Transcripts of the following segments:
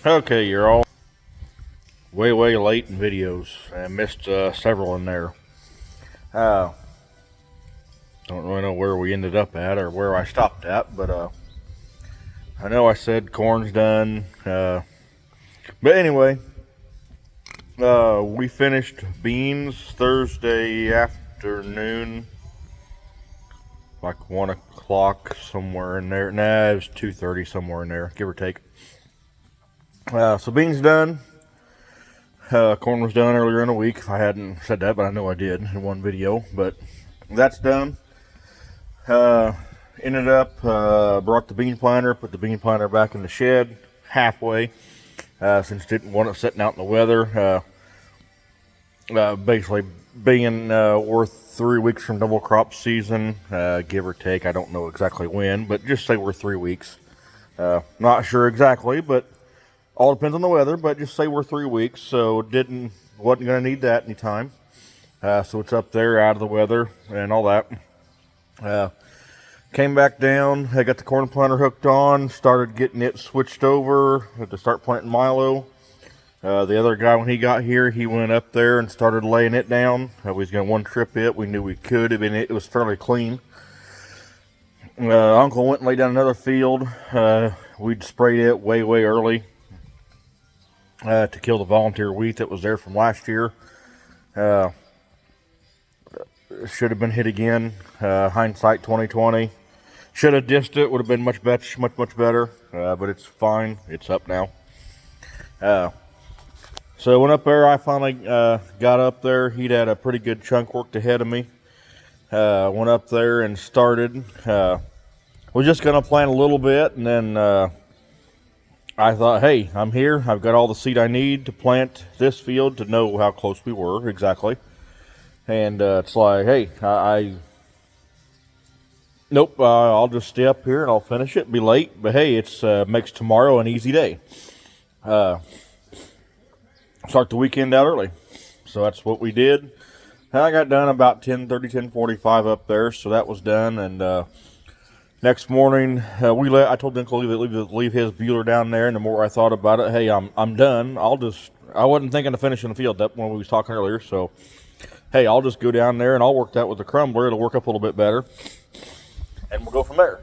Okay, you're all way late in videos. I missed several in there. Uh, don't really know where we ended up at or where I stopped at, but I know I said corn's done. But anyway, we finished beans Thursday afternoon, like 1 o'clock somewhere in there. Nah, it was 2:30 somewhere in there, give or take. So beans done. Corn was done earlier in the week. If I hadn't said that, but I know I did in one video. But that's done. Ended up brought the bean planter, put the bean planter back in the shed halfway, since didn't want it sitting out in the weather. Basically being we're 3 weeks from double crop season, give or take. I don't know exactly when, but just say we're 3 weeks. Not sure exactly, but all depends on the weather. But just say we're 3 weeks, so wasn't going to need that anytime. So it's up there out of the weather and all that. Came back down. I got the corn planter hooked on. Started getting it switched over to start planting milo. The other guy, when he got here, he went up there and started laying it down. We was going to one trip it. We knew we could. I mean, it was fairly clean. Uncle went and laid down another field. We'd sprayed it way early to kill the volunteer wheat that was there from last year. Should have been hit again. Hindsight 2020. Should have dissed it. Would have been much better. But it's fine. It's up now. So I went up there. I finally got up there. He'd had a pretty good chunk worked ahead of me. Went up there and started. We're just going to plant a little bit, and then I thought, hey, I'm here. I've got all the seed I need to plant this field to know how close we were exactly. And it's like, hey, nope, I'll just stay up here and I'll finish it. Be late, but hey, it's makes tomorrow an easy day. Start the weekend out early. So that's what we did. I got done about 10:30, 10:45 up there, so that was done. And next morning, I told Uncle leave his Bueller down there. And the more I thought about it, hey, I'm done. I wasn't thinking of finishing the field that when we was talking earlier, so. Hey, I'll just go down there and I'll work that with the crumbler. It'll work up a little bit better. And we'll go from there.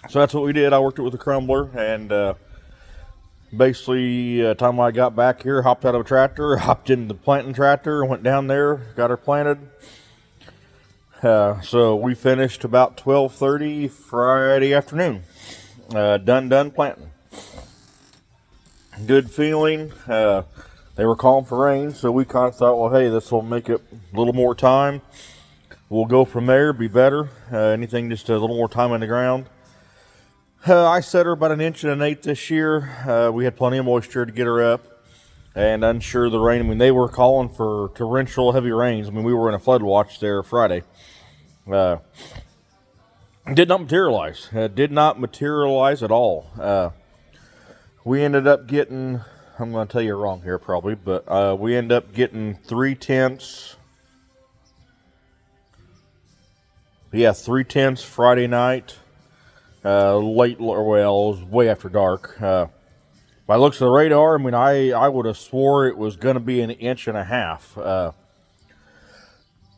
So that's what we did. I worked it with the crumbler. And basically, time I got back here, hopped out of a tractor, hopped in the planting tractor, went down there, got her planted. So we finished about 12:30 Friday afternoon. Done planting. Good feeling. They were calling for rain, so we kind of thought, well, hey, this will make it a little more time. We'll go from there, be better. Anything just a little more time in the ground. I set her about 1.1 inches this year. We had plenty of moisture to get her up. And unsure of the rain. I mean, they were calling for torrential heavy rains. I mean, we were in a flood watch there Friday. Did not materialize. Did not materialize at all. We ended up getting... I'm going to tell you wrong here probably, but we end up getting 3/10. Yeah, 3/10 Friday night. Late, well, it was way after dark. By looks of the radar, I mean, I would have swore it was going to be 1.5 inches.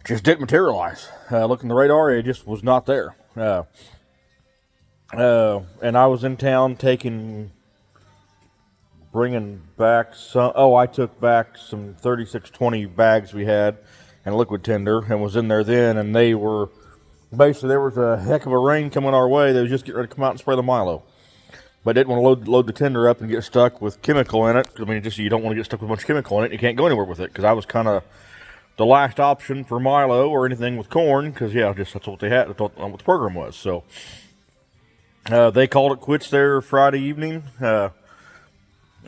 Just didn't materialize. Looking at the radar, it just was not there. And I was in town bringing back some. Oh, I took back some 3620 bags we had and liquid tinder, and was in there then. And they were basically, there was a heck of a rain coming our way. They was just getting ready to come out and spray the milo, but didn't want to load the tinder up and get stuck with chemical in it. I mean, just you don't want to get stuck with a bunch of chemical in it. You can't go anywhere with it, because I was kind of the last option for milo or anything with corn, because yeah, just that's what they had. That's what the program was. So they called it quits there Friday evening.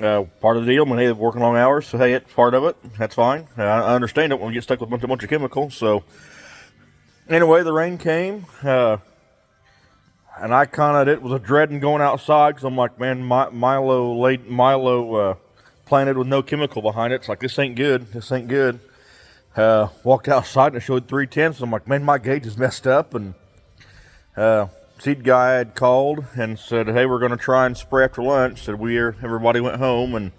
Part of the deal, when they were working long hours, so hey, it's part of it. That's fine. I understand it when we get stuck with a bunch of chemicals. So anyway, the rain came, and I it was a dreading going outside, because I'm like, man, Milo planted with no chemical behind it. It's like, this ain't good. This ain't good. Walked outside and it showed 3/10. So I'm like, man, my gauge is messed up, and seed guy had called and said, hey, we're going to try and spray after lunch. Said everybody went home, and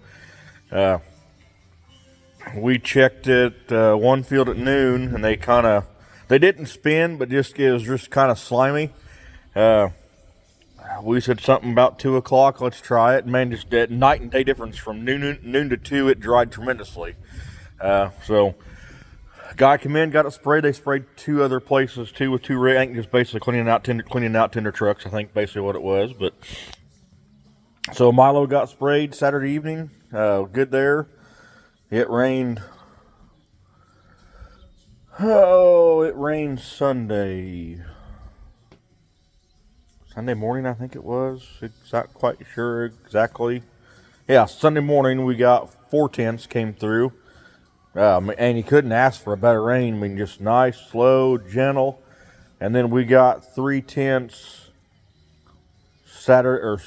we checked it one field at noon, and they didn't spin, but it was just kind of slimy. We said something about 2 o'clock, let's try it. Man, just that night and day difference from noon to 2, it dried tremendously. So guy came in, got it sprayed. They sprayed 2 other places too with 2 rigs. I think just basically cleaning out tender trucks, I think basically what it was. But so Milo got sprayed Saturday evening. Good there. It rained. Oh, it rained Sunday morning, I think it was. Not quite sure exactly. Yeah, Sunday morning we got 4 tenths came through. And you couldn't ask for a better rain. I mean, just nice, slow, gentle. And then we got 3 tenths Saturday or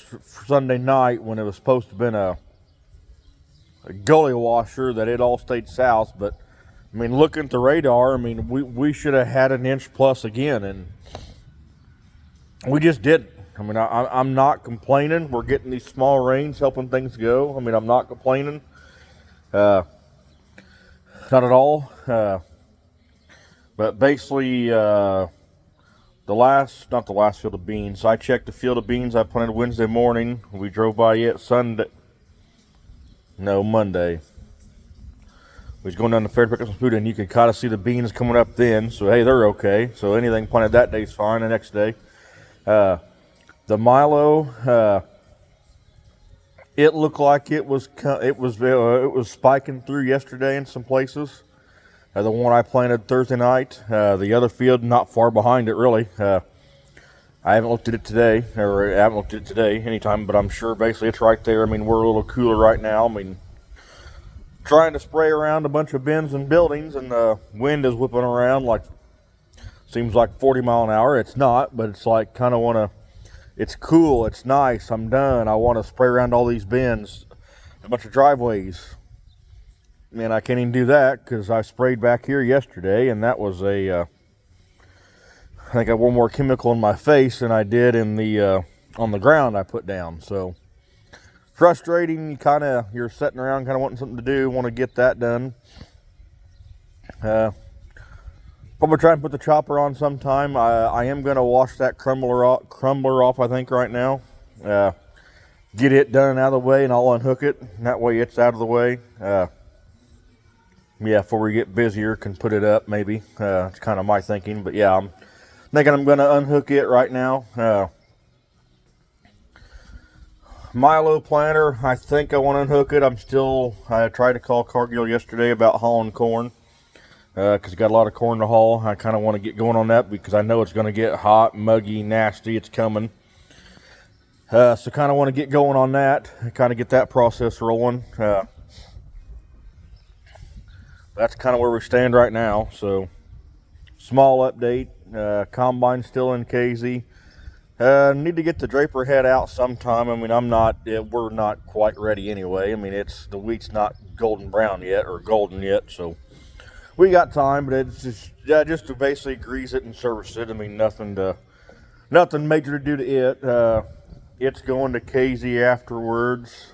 Sunday night when it was supposed to have been a gully washer that it all stayed south. But I mean, looking at the radar, I mean, we should have had an inch plus again, and we just didn't. I mean, I'm not complaining. We're getting these small rains helping things go. I mean, I'm not complaining. Not at all. But basically, not the last field of beans. I checked the field of beans I planted Wednesday morning. We drove by it Monday. We was going down the fair to pick up some food, and you can kind of see the beans coming up then. So, hey, they're okay. So anything planted that day is fine. The next day. The Milo, it looked like it was spiking through yesterday in some places. The one I planted Thursday night, the other field not far behind it really. I haven't looked at it today, anytime, but I'm sure basically it's right there. I mean, we're a little cooler right now. I mean, trying to spray around a bunch of bins and buildings, and the wind is whipping around seems like 40 mile an hour. It's not, but it's like it's cool, it's nice, I'm done. I want to spray around all these bins, a bunch of driveways. Man, I can't even do that because I sprayed back here yesterday, and that was I think I wore more chemical in my face than I did in on the ground I put down. So frustrating. You're sitting around kind of wanting something to do, want to get that done. Probably try and put the chopper on sometime. I am going to wash that crumbler off, I think, right now. Get it done and out of the way, and I'll unhook it. And that way it's out of the way. Before we get busier, can put it up maybe. It's kind of my thinking. But yeah, I'm thinking I'm going to unhook it right now. Milo planter, I think I want to unhook it. I tried to call Cargill yesterday about hauling corn. Because I got a lot of corn to haul. I kind of want to get going on that because I know it's going to get hot, muggy, nasty. It's coming. So kind of want to get going on that. Kind of get that process rolling. That's kind of where we stand right now. So small update. Combine still in KZ. Need to get the Draper head out sometime. I mean, we're not quite ready anyway. I mean, the wheat's not golden brown yet or golden yet. So we got time, but it's just to basically grease it and service it. I mean, nothing major to do to it. It's going to KZ afterwards.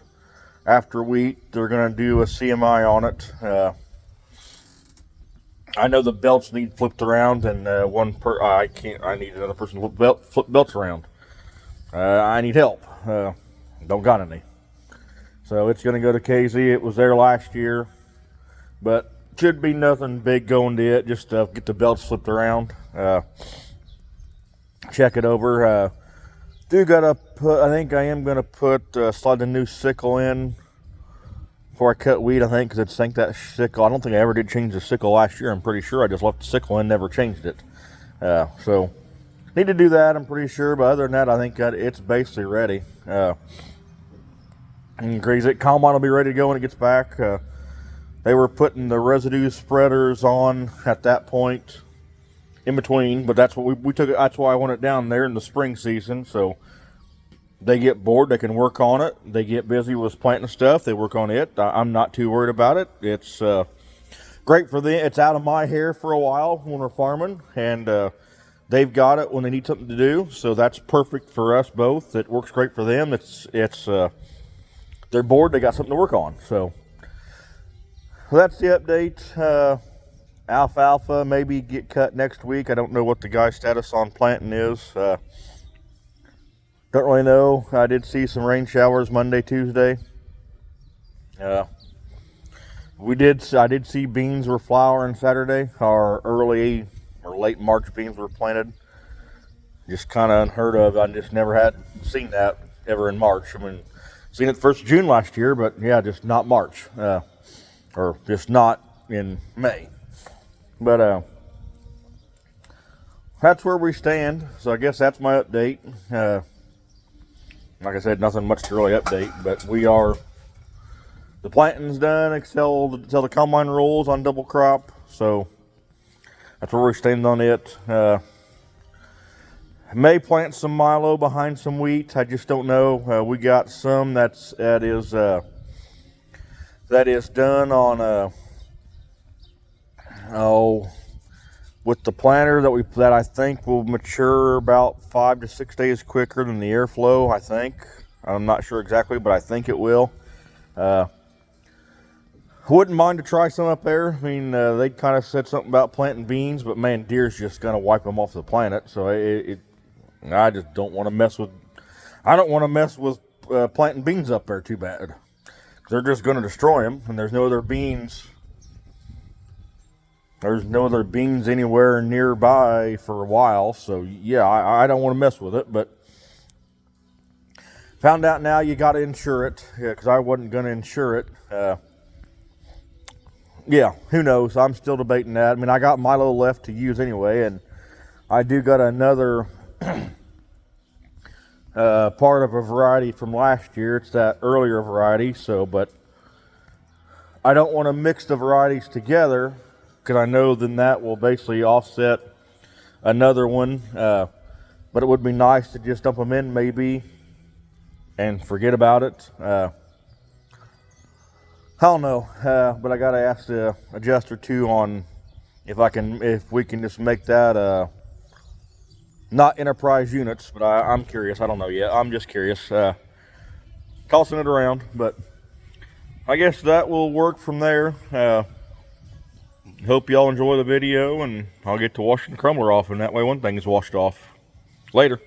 After wheat, they're going to do a CMI on it. I know the belts need flipped around, and I need another person to flip belts around. I need help. Don't got any. So it's going to go to KZ. It was there last year, but should be nothing big going to it. Just get the belts flipped around. Check it over. I think I am going to slide the new sickle in before I cut wheat, I think, because it's sank that sickle. I don't think I ever did change the sickle last year. I'm pretty sure I just left the sickle in, never changed it. So need to do that, I'm pretty sure. But other than that, I think it's basically ready. And crazy, combine will be ready to go when it gets back. They were putting the residue spreaders on at that point in between, but that's what we took. That's why I want it down there in the spring season. So they get bored, they can work on it. They get busy with planting stuff, they work on it. I'm not too worried about it. It's great for them. It's out of my hair for a while when we're farming, and they've got it when they need something to do, so that's perfect for us both. It works great for them. They're bored, they got something to work on. So that's the update. Alfalfa maybe get cut next week. I don't know what the guy's status on planting is. Don't really know. I did see some rain showers Monday, Tuesday. I did see beans were flowering Saturday. Our early or late March beans were planted. Just kind of unheard of. I just never had seen that ever in March. I mean, seen it the 1st of June last year, but yeah, just not March. Or just not in May. But that's where we stand. So I guess that's my update. Like I said, nothing much to really update, but the planting's done until the combine rolls on double crop. So that's where we stand on it. May plant some milo behind some wheat. I just don't know. We got some that is done on with the planter that I think will mature about 5 to 6 days quicker than the airflow. I think. I'm not sure exactly, but I think it will. Wouldn't mind to try some up there. I mean, they kind of said something about planting beans, but man, deer's just gonna wipe them off the planet. So I just don't want to mess with. I don't want to mess with planting beans up there too bad. They're just gonna destroy them, and there's no other beans. There's no other beans anywhere nearby for a while. So yeah, I don't want to mess with it, but. Found out now you got to insure it. Yeah, because I wasn't going to insure it. Yeah, who knows? I'm still debating that. I mean, I got Milo left to use anyway, and I do got another part of a variety from last year. It's that earlier variety. So, but I don't want to mix the varieties together because I know then that will basically offset another one. But it would be nice to just dump them in maybe and forget about it. I don't know, but I gotta ask the adjuster too on if we can just make that not enterprise units. But I'm curious. I don't know yet. I'm just curious, tossing it around. But I guess that will work from there. Hope y'all enjoy the video, and I'll get to washing the crumbler off, and that way one thing is washed off. Later.